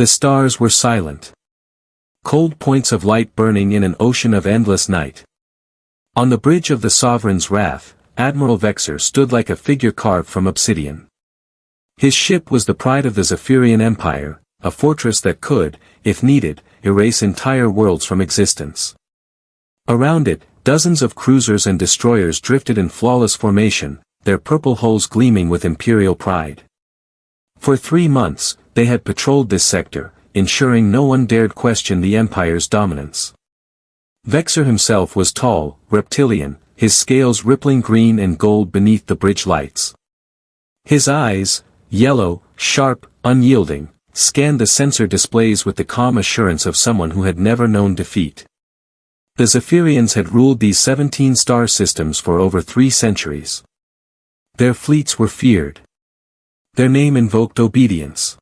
The stars were silent. Cold points of light burning in an ocean of endless night. On the bridge of the Sovereign's Wrath, Admiral Vexor stood like a figure carved from obsidian. His ship was the pride of the Zephyrian Empire, a fortress that could, if needed, erase entire worlds from existence. Around it, dozens of cruisers and destroyers drifted in flawless formation, their purple hulls gleaming with imperial pride. For 3 months, they had patrolled this sector, ensuring no one dared question the Empire's dominance. Vexor himself was tall, reptilian, his scales rippling green and gold beneath the bridge lights. His eyes, yellow, sharp, unyielding, scanned the sensor displays with the calm assurance of someone who had never known defeat. The Zephyrians had ruled these 17 star systems for over 3 centuries. Their fleets were feared. Their name invoked obedience.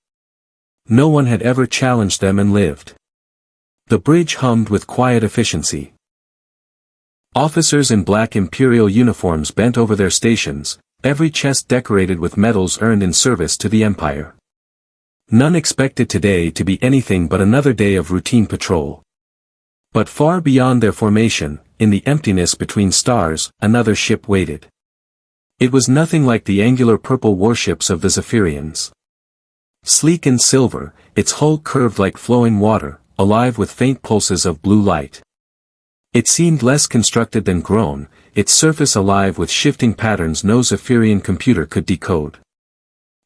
No one had ever challenged them and lived. The bridge hummed with quiet efficiency. Officers in black imperial uniforms bent over their stations, every chest decorated with medals earned in service to the Empire. None expected today to be anything but another day of routine patrol. But far beyond their formation, in the emptiness between stars, another ship waited. It was nothing like the angular purple warships of the Zephyrians. Sleek and silver, its hull curved like flowing water, alive with faint pulses of blue light. It seemed less constructed than grown, its surface alive with shifting patterns no Zephyrian computer could decode.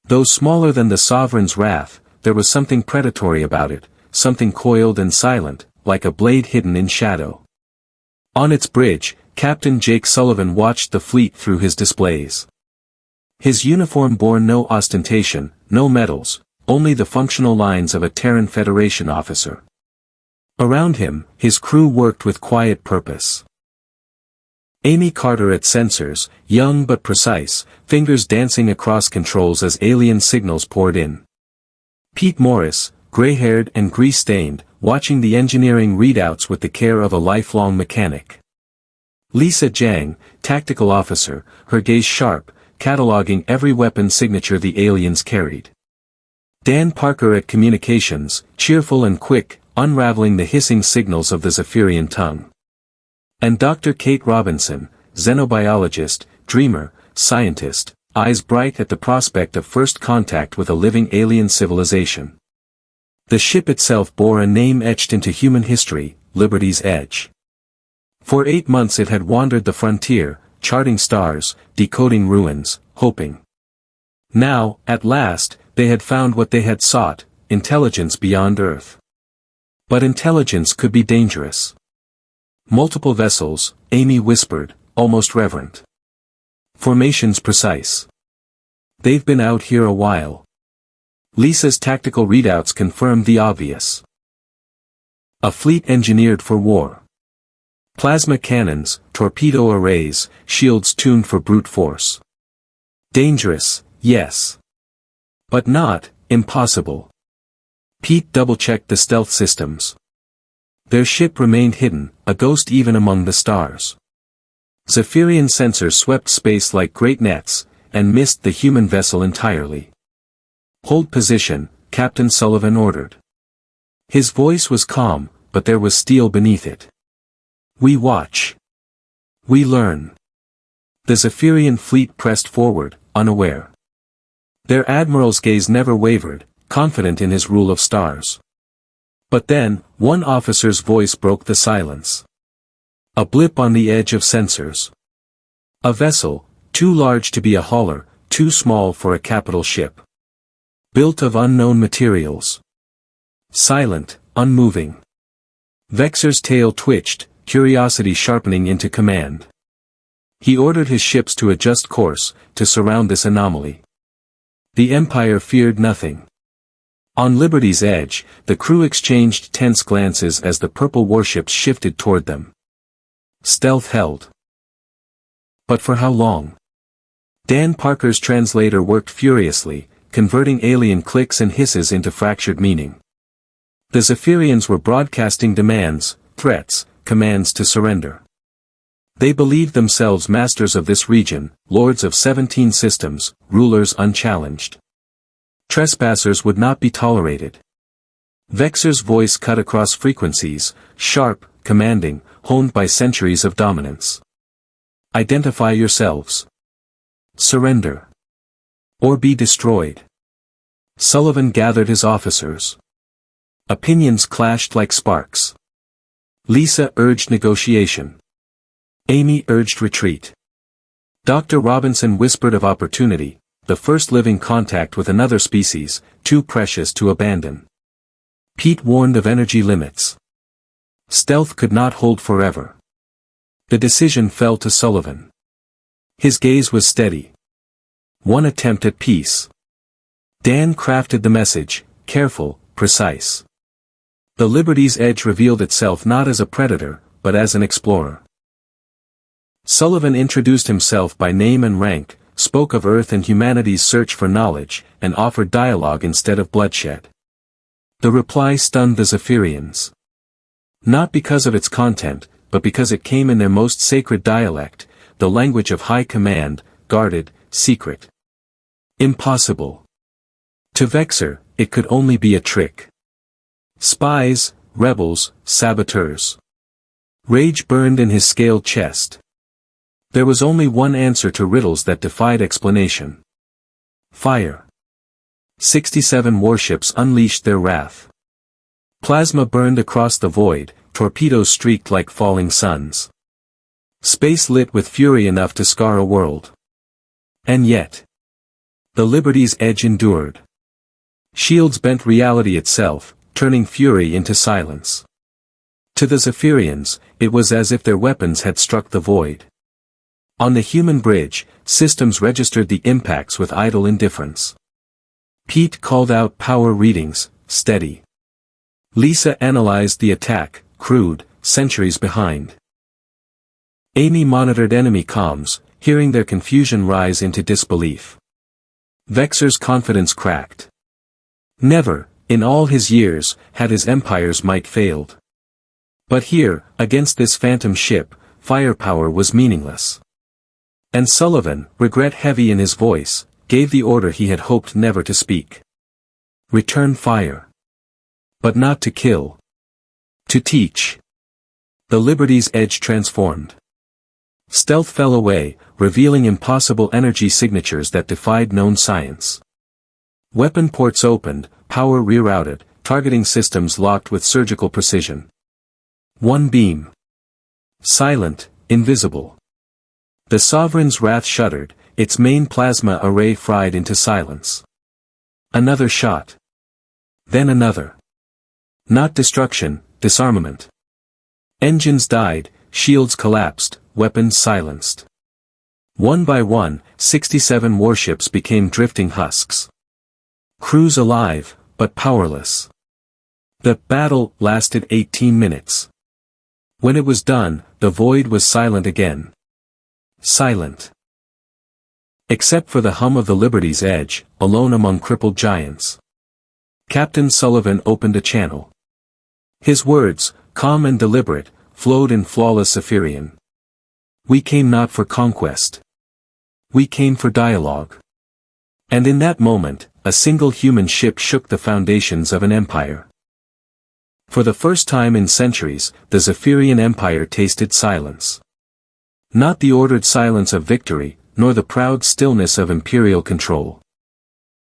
Though smaller than the Sovereign's Wrath, there was something predatory about it, something coiled and silent, like a blade hidden in shadow. On its bridge, Captain Jake Sullivan watched the fleet through his displays. His uniform bore no ostentation, no medals, only the functional lines of a Terran Federation officer. Around him, his crew worked with quiet purpose. Amy Carter at sensors, young but precise, fingers dancing across controls as alien signals poured in. Pete Morris, gray-haired and grease-stained, watching the engineering readouts with the care of a lifelong mechanic. Lisa Jang, tactical officer, her gaze sharp, cataloging every weapon signature the aliens carried. Dan Parker at communications, cheerful and quick, unraveling the hissing signals of the Zephyrian tongue. And Dr. Kate Robinson, xenobiologist, dreamer, scientist, eyes bright at the prospect of first contact with a living alien civilization. The ship itself bore a name etched into human history, Liberty's Edge. For 8 months it had wandered the frontier, charting stars, decoding ruins, hoping. Now, at last, they had found what they had sought, intelligence beyond Earth. But intelligence could be dangerous. Multiple vessels, Amy whispered, almost reverent. Formations precise. They've been out here a while. Lisa's tactical readouts confirmed the obvious. A fleet engineered for war. Plasma cannons, torpedo arrays, shields tuned for brute force. Dangerous, yes. But not impossible. Pete double-checked the stealth systems. Their ship remained hidden, a ghost even among the stars. Zephyrian sensors swept space like great nets, and missed the human vessel entirely. Hold position, Captain Sullivan ordered. His voice was calm, but there was steel beneath it. We watch. We learn. The Zephyrian fleet pressed forward, unaware. Their admiral's gaze never wavered, confident in his rule of stars. But then, one officer's voice broke the silence. A blip on the edge of sensors. A vessel, too large to be a hauler, too small for a capital ship. Built of unknown materials. Silent, unmoving. Vexor's tail twitched, curiosity sharpening into command. He ordered his ships to adjust course, to surround this anomaly. The Empire feared nothing. On Liberty's Edge, the crew exchanged tense glances as the purple warships shifted toward them. Stealth held. But for how long? Dan Parker's translator worked furiously, converting alien clicks and hisses into fractured meaning. The Zephyrians were broadcasting demands, threats, commands to surrender. They believed themselves masters of this region, lords of 17 systems, rulers unchallenged. Trespassers would not be tolerated. Vexor's voice cut across frequencies, sharp, commanding, honed by centuries of dominance. Identify yourselves. Surrender. Or be destroyed. Sullivan gathered his officers. Opinions clashed like sparks. Lisa urged negotiation. Amy urged retreat. Dr. Robinson whispered of opportunity, the first living contact with another species, too precious to abandon. Pete warned of energy limits. Stealth could not hold forever. The decision fell to Sullivan. His gaze was steady. One attempt at peace. Dan crafted the message, careful, precise. The Liberty's edge revealed itself not as a predator, but as an explorer. Sullivan introduced himself by name and rank, spoke of Earth and humanity's search for knowledge, and offered dialogue instead of bloodshed. The reply stunned the Zephyrians. Not because of its content, but because it came in their most sacred dialect, the language of high command, guarded, secret. Impossible. To Vexor, it could only be a trick. Spies, rebels, saboteurs. Rage burned in his scaled chest. There was only one answer to riddles that defied explanation. Fire. 67 warships unleashed their wrath. Plasma burned across the void, torpedoes streaked like falling suns. Space lit with fury enough to scar a world. And yet, the Liberty's edge endured. Shields bent reality itself, turning fury into silence. To the Zephyrians, it was as if their weapons had struck the void. On the human bridge, systems registered the impacts with idle indifference. Pete called out power readings, steady. Lisa analyzed the attack, crude, centuries behind. Amy monitored enemy comms, hearing their confusion rise into disbelief. Vexor's confidence cracked. Never, in all his years, had his empire's might failed. But here, against this phantom ship, firepower was meaningless. And Sullivan, regret heavy in his voice, gave the order he had hoped never to speak. Return fire. But not to kill. To teach. The Liberty's edge transformed. Stealth fell away, revealing impossible energy signatures that defied known science. Weapon ports opened, power rerouted, targeting systems locked with surgical precision. One beam. Silent, invisible. The Sovereign's wrath shuddered, its main plasma array fried into silence. Another shot. Then another. Not destruction, disarmament. Engines died, shields collapsed, weapons silenced. One by one, 67 warships became drifting husks. Crews alive, but powerless. The battle lasted 18 minutes. When it was done, the void was silent again. Silent. Except for the hum of the Liberty's edge, alone among crippled giants. Captain Sullivan opened a channel. His words, calm and deliberate, flowed in flawless Zephyrian. We came not for conquest. We came for dialogue. And in that moment, a single human ship shook the foundations of an empire. For the first time in centuries, the Zephyrian Empire tasted silence. Not the ordered silence of victory, nor the proud stillness of imperial control.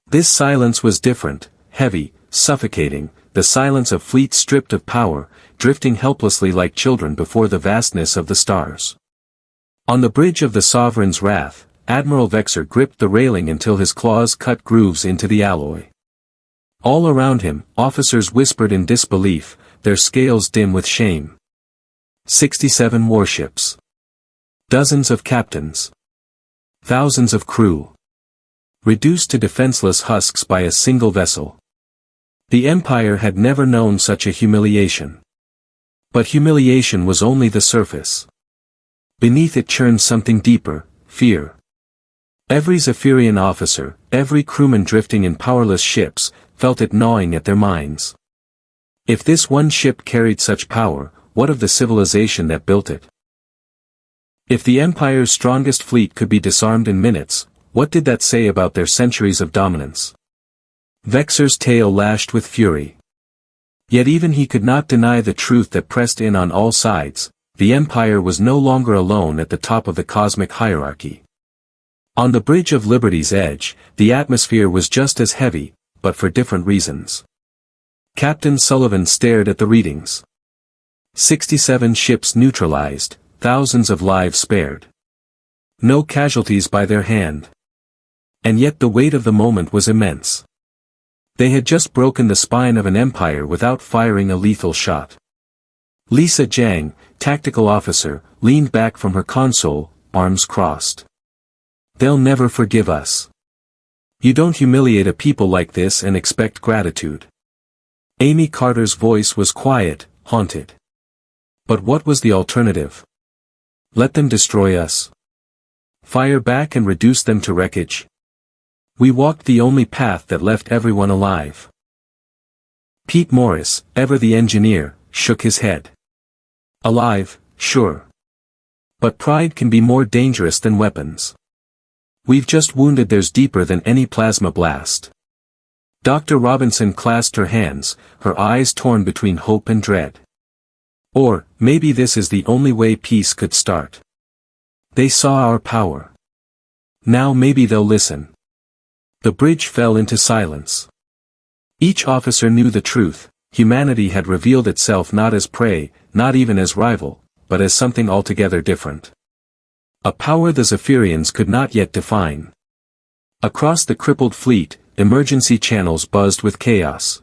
This silence was different, heavy, suffocating, the silence of fleets stripped of power, drifting helplessly like children before the vastness of the stars. On the bridge of the Sovereign's wrath, Admiral Vexor gripped the railing until his claws cut grooves into the alloy. All around him, officers whispered in disbelief, their scales dim with shame. 67 warships. Dozens of captains. Thousands of crew. Reduced to defenseless husks by a single vessel. The Empire had never known such a humiliation. But humiliation was only the surface. Beneath it churned something deeper, fear. Every Zephyrian officer, every crewman drifting in powerless ships, felt it gnawing at their minds. If this one ship carried such power, what of the civilization that built it? If the Empire's strongest fleet could be disarmed in minutes, what did that say about their centuries of dominance? Vexor's tail lashed with fury. Yet even he could not deny the truth that pressed in on all sides: the Empire was no longer alone at the top of the cosmic hierarchy. On the bridge of Liberty's edge, the atmosphere was just as heavy, but for different reasons. Captain Sullivan stared at the readings. 67 ships neutralized, thousands of lives spared. No casualties by their hand. And yet the weight of the moment was immense. They had just broken the spine of an empire without firing a lethal shot. Lisa Jiang, tactical officer, leaned back from her console, arms crossed. They'll never forgive us. You don't humiliate a people like this and expect gratitude. Amy Carter's voice was quiet, haunted. But what was the alternative? Let them destroy us? Fire back and reduce them to wreckage? We walked the only path that left everyone alive. Pete Morris, ever the engineer, shook his head. Alive, sure. But pride can be more dangerous than weapons. We've just wounded theirs deeper than any plasma blast. Dr. Robinson clasped her hands, her eyes torn between hope and dread. Or, maybe this is the only way peace could start. They saw our power. Now maybe they'll listen. The bridge fell into silence. Each officer knew the truth: humanity had revealed itself not as prey, not even as rival, but as something altogether different. A power the Zephyrians could not yet define. Across the crippled fleet, emergency channels buzzed with chaos.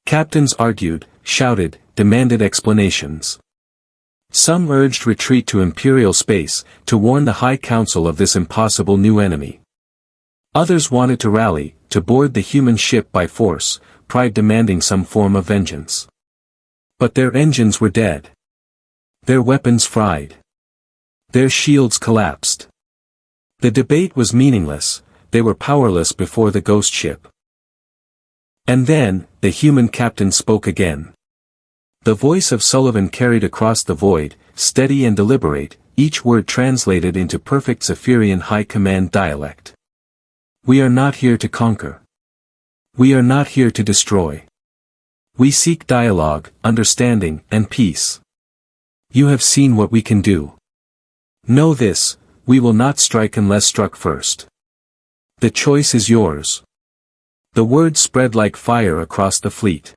Captains argued, shouted, demanded explanations. Some urged retreat to Imperial space, to warn the High Council of this impossible new enemy. Others wanted to rally, to board the human ship by force, pride demanding some form of vengeance. But their engines were dead. Their weapons fried. Their shields collapsed. The debate was meaningless: they were powerless before the ghost ship. And then, the human captain spoke again. The voice of Sullivan carried across the void, steady and deliberate, each word translated into perfect Zephyrian high command dialect. We are not here to conquer. We are not here to destroy. We seek dialogue, understanding, and peace. You have seen what we can do. Know this: we will not strike unless struck first. The choice is yours. The words spread like fire across the fleet.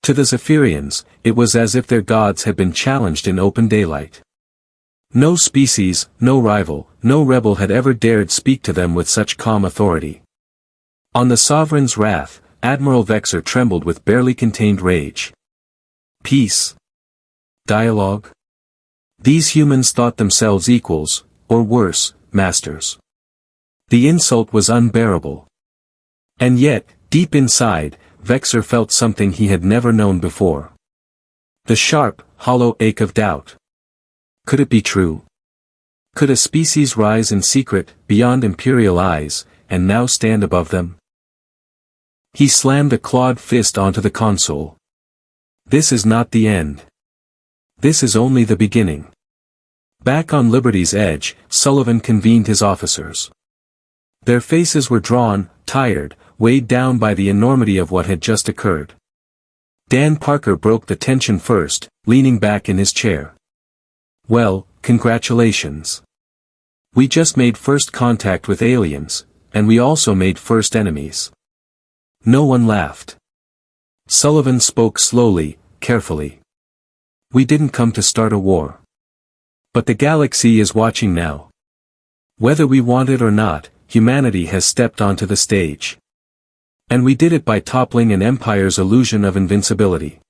To the Zephyrians, it was as if their gods had been challenged in open daylight. No species, no rival, no rebel had ever dared speak to them with such calm authority. On the Sovereign's wrath, Admiral Vexer trembled with barely contained rage. Peace? Dialogue? These humans thought themselves equals, or worse, masters. The insult was unbearable. And yet, deep inside, Vexer felt something he had never known before. The sharp, hollow ache of doubt. Could it be true? Could a species rise in secret, beyond imperial eyes, and now stand above them? He slammed a clawed fist onto the console. This is not the end. This is only the beginning. Back on Liberty's edge, Sullivan convened his officers. Their faces were drawn, tired, weighed down by the enormity of what had just occurred. Dan Parker broke the tension first, leaning back in his chair. Well, congratulations. We just made first contact with aliens, and we also made first enemies. No one laughed. Sullivan spoke slowly, carefully. We didn't come to start a war. But the galaxy is watching now. Whether we want it or not, humanity has stepped onto the stage. And we did it by toppling an empire's illusion of invincibility.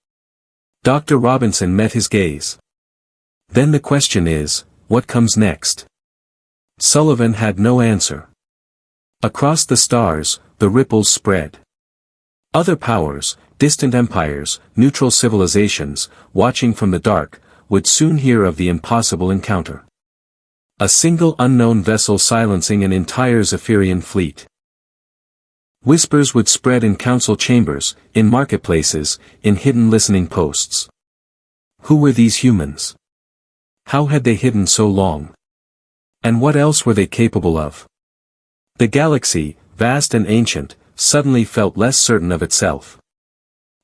Dr. Robinson met his gaze. Then the question is, what comes next? Sullivan had no answer. Across the stars, the ripples spread. Other powers, distant empires, neutral civilizations, watching from the dark, would soon hear of the impossible encounter. A single unknown vessel silencing an entire Zephyrian fleet. Whispers would spread in council chambers, in marketplaces, in hidden listening posts. Who were these humans? How had they hidden so long? And what else were they capable of? The galaxy, vast and ancient, suddenly felt less certain of itself.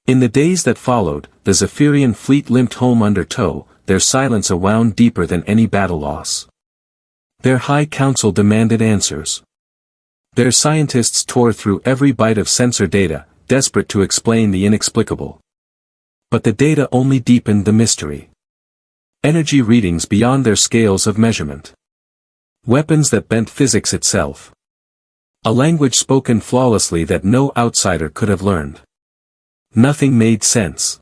In the days that followed, the Zephyrian fleet limped home under tow, their silence a wound deeper than any battle loss. Their High Council demanded answers. Their scientists tore through every byte of sensor data, desperate to explain the inexplicable. But the data only deepened the mystery. Energy readings beyond their scales of measurement. Weapons that bent physics itself. A language spoken flawlessly that no outsider could have learned. Nothing made sense.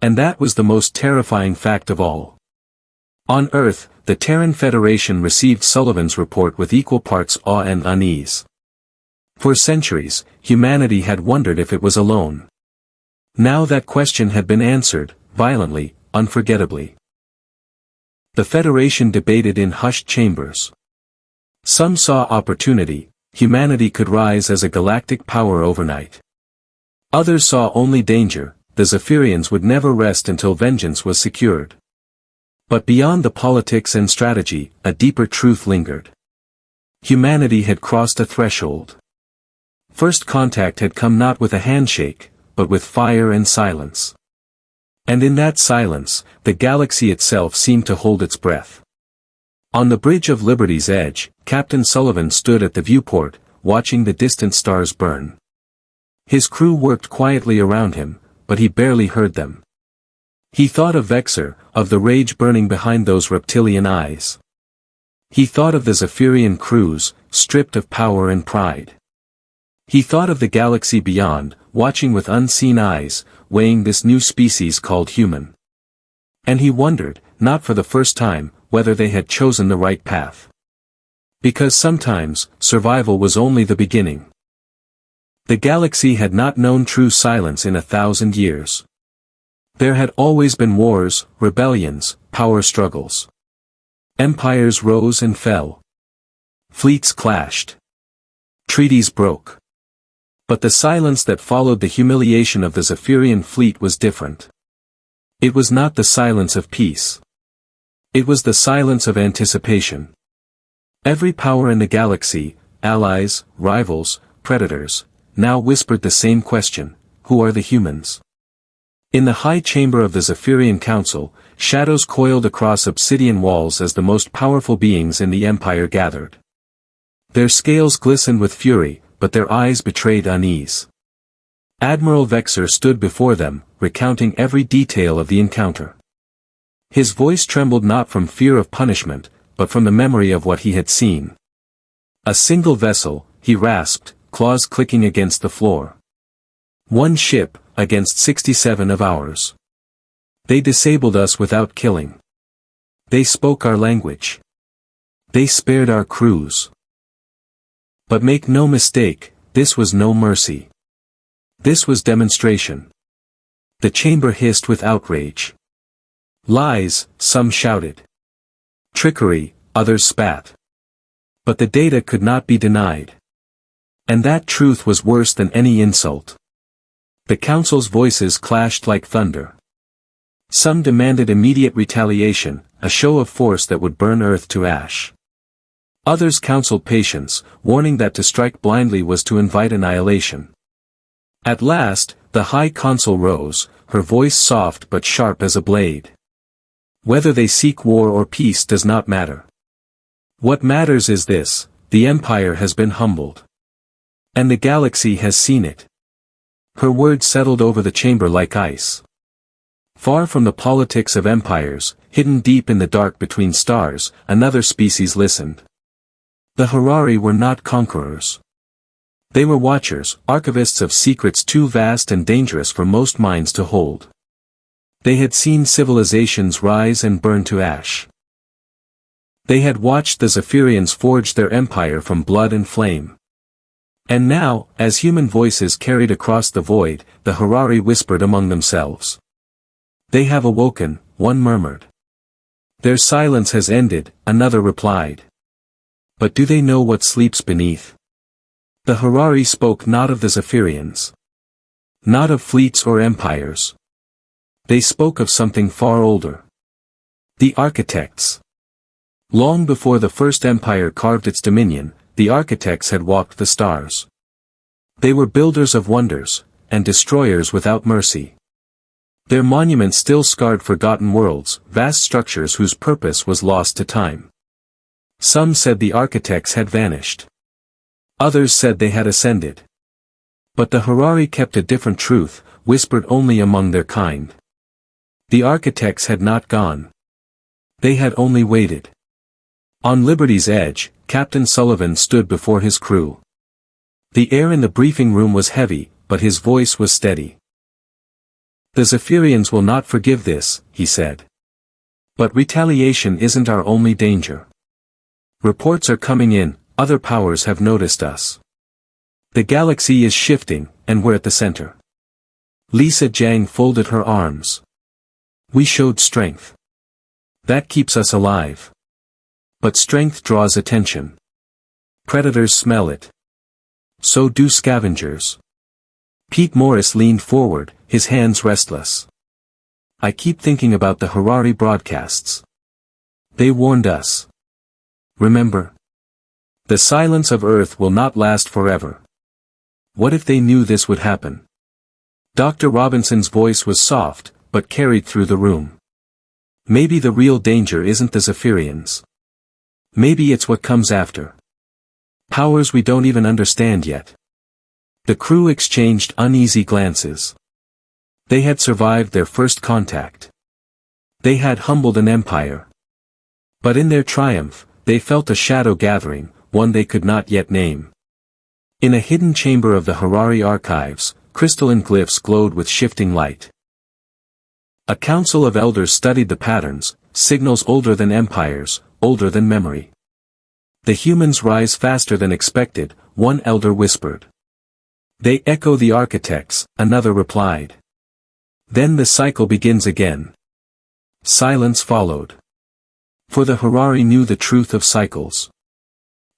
And that was the most terrifying fact of all. On Earth, the Terran Federation received Sullivan's report with equal parts awe and unease. For centuries, humanity had wondered if it was alone. Now that question had been answered, violently, unforgettably. The Federation debated in hushed chambers. Some saw opportunity, humanity could rise as a galactic power overnight. Others saw only danger, the Zephyrians would never rest until vengeance was secured. But beyond the politics and strategy, a deeper truth lingered. Humanity had crossed a threshold. First contact had come not with a handshake, but with fire and silence. And in that silence, the galaxy itself seemed to hold its breath. On the Bridge of Liberty's edge, Captain Sullivan stood at the viewport, watching the distant stars burn. His crew worked quietly around him, but he barely heard them. He thought of Vexor, of the rage burning behind those reptilian eyes. He thought of the Zephyrian crews, stripped of power and pride. He thought of the galaxy beyond, watching with unseen eyes, weighing this new species called human. And he wondered, not for the first time, whether they had chosen the right path. Because sometimes, survival was only the beginning. The galaxy had not known true silence in 1,000 years. There had always been wars, rebellions, power struggles. Empires rose and fell. Fleets clashed. Treaties broke. But the silence that followed the humiliation of the Zephyrian fleet was different. It was not the silence of peace. It was the silence of anticipation. Every power in the galaxy, allies, rivals, predators, now whispered the same question: who are the humans? In the high chamber of the Zephyrian Council, shadows coiled across obsidian walls as the most powerful beings in the Empire gathered. Their scales glistened with fury, but their eyes betrayed unease. Admiral Vexor stood before them, recounting every detail of the encounter. His voice trembled not from fear of punishment, but from the memory of what he had seen. A single vessel, he rasped, claws clicking against the floor. One ship, against 67 of ours. They disabled us without killing. They spoke our language. They spared our crews. But make no mistake, this was no mercy. This was demonstration. The chamber hissed with outrage. Lies, some shouted. Trickery, others spat. But the data could not be denied. And that truth was worse than any insult. The council's voices clashed like thunder. Some demanded immediate retaliation, a show of force that would burn Earth to ash. Others counseled patience, warning that to strike blindly was to invite annihilation. At last, the High Consul rose, her voice soft but sharp as a blade. Whether they seek war or peace does not matter. What matters is this: the Empire has been humbled. And the galaxy has seen it. Her words settled over the chamber like ice. Far from the politics of empires, hidden deep in the dark between stars, another species listened. The Harari were not conquerors. They were watchers, archivists of secrets too vast and dangerous for most minds to hold. They had seen civilizations rise and burn to ash. They had watched the Zephyrians forge their empire from blood and flame. And now, as human voices carried across the void, the Harari whispered among themselves. They have awoken, one murmured. Their silence has ended, another replied. But do they know what sleeps beneath? The Harari spoke not of the Zephyrians. Not of fleets or empires. They spoke of something far older. The architects. Long before the first empire carved its dominion, the architects had walked the stars. They were builders of wonders, and destroyers without mercy. Their monuments still scarred forgotten worlds, vast structures whose purpose was lost to time. Some said the architects had vanished. Others said they had ascended. But the Harari kept a different truth, whispered only among their kind. The architects had not gone. They had only waited. On Liberty's edge, Captain Sullivan stood before his crew. The air in the briefing room was heavy, but his voice was steady. "The Zephyrians will not forgive this," he said. "But retaliation isn't our only danger. Reports are coming in, other powers have noticed us. The galaxy is shifting, and we're at the center." Lisa Jiang folded her arms. "We showed strength. That keeps us alive. But strength draws attention. Predators smell it. So do scavengers." Pete Morris leaned forward, his hands restless. "I keep thinking about the Harari broadcasts. They warned us. Remember? The silence of Earth will not last forever. What if they knew this would happen?" Dr. Robinson's voice was soft, but carried through the room. "Maybe the real danger isn't the Zephyrians. Maybe it's what comes after. Powers we don't even understand yet." The crew exchanged uneasy glances. They had survived their first contact. They had humbled an empire. But in their triumph, they felt a shadow gathering, one they could not yet name. In a hidden chamber of the Harari archives, crystalline glyphs glowed with shifting light. A council of elders studied the patterns, signals older than empires, older than memory. "The humans rise faster than expected," one elder whispered. "They echo the architects," another replied. "Then the cycle begins again." Silence followed. For the Harari knew the truth of cycles.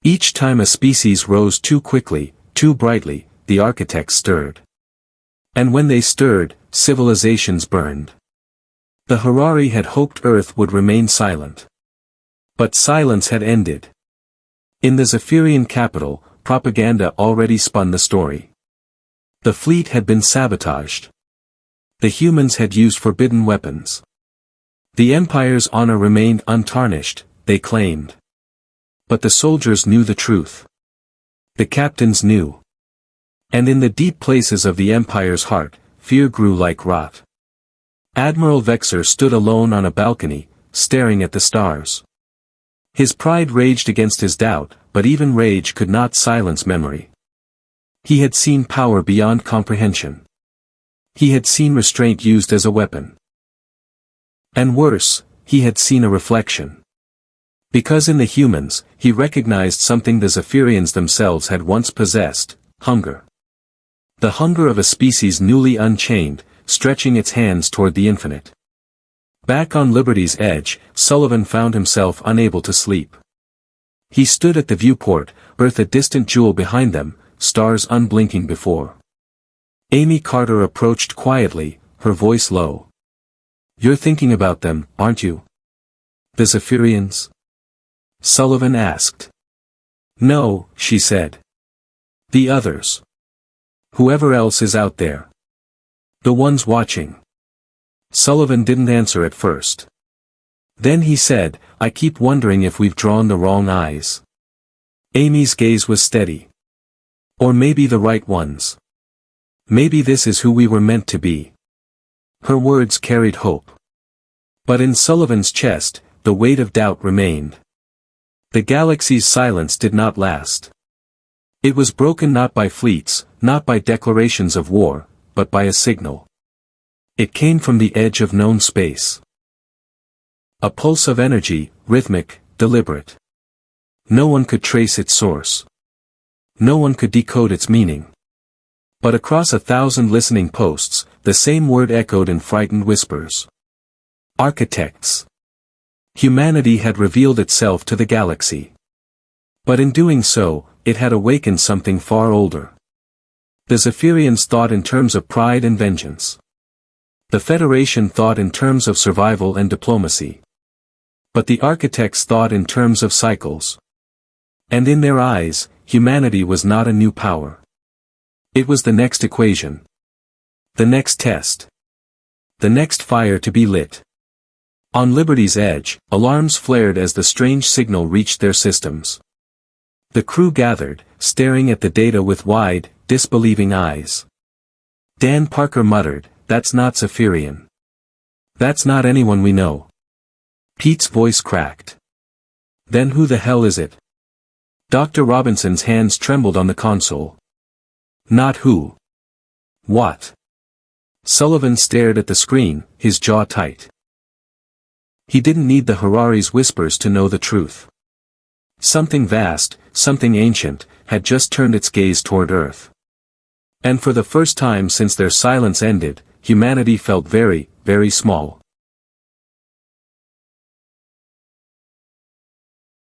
Each time a species rose too quickly, too brightly, the architects stirred. And when they stirred, civilizations burned. The Harari had hoped Earth would remain silent. But silence had ended. In the Zephyrian capital, propaganda already spun the story. The fleet had been sabotaged. The humans had used forbidden weapons. The Empire's honor remained untarnished, they claimed. But the soldiers knew the truth. The captains knew. And in the deep places of the Empire's heart, fear grew like rot. Admiral Vexer stood alone on a balcony, staring at the stars. His pride raged against his doubt, but even rage could not silence memory. He had seen power beyond comprehension. He had seen restraint used as a weapon. And worse, he had seen a reflection. Because in the humans, he recognized something the Zephyrians themselves had once possessed: hunger. The hunger of a species newly unchained, stretching its hands toward the infinite. Back on Liberty's edge, Sullivan found himself unable to sleep. He stood at the viewport, Earth a distant jewel behind them, stars unblinking before. Amy Carter approached quietly, her voice low. "You're thinking about them, aren't you? The Zephyrians?" Sullivan asked. "No," she said. "The others. Whoever else is out there. The ones watching." Sullivan didn't answer at first. Then he said, "I keep wondering if we've drawn the wrong eyes." Amy's gaze was steady. "Or maybe the right ones. Maybe this is who we were meant to be." Her words carried hope. But in Sullivan's chest, the weight of doubt remained. The galaxy's silence did not last. It was broken not by fleets, not by declarations of war, but by a signal. It came from the edge of known space. A pulse of energy, rhythmic, deliberate. No one could trace its source. No one could decode its meaning. But across 1,000 listening posts, the same word echoed in frightened whispers. Architects. Humanity had revealed itself to the galaxy. But in doing so, it had awakened something far older. The Zephyrians thought in terms of pride and vengeance. The Federation thought in terms of survival and diplomacy. But the architects thought in terms of cycles. And in their eyes, humanity was not a new power. It was the next equation. The next test. The next fire to be lit. On Liberty's edge, alarms flared as the strange signal reached their systems. The crew gathered, staring at the data with wide, disbelieving eyes. Dan Parker muttered, "That's not Zephyrian. That's not anyone we know." Pete's voice cracked. "Then who the hell is it?" Dr. Robinson's hands trembled on the console. "Not who. What?" Sullivan stared at the screen, his jaw tight. He didn't need the Harari's whispers to know the truth. Something vast, something ancient, had just turned its gaze toward Earth. And for the first time since their silence ended, humanity felt very, very small.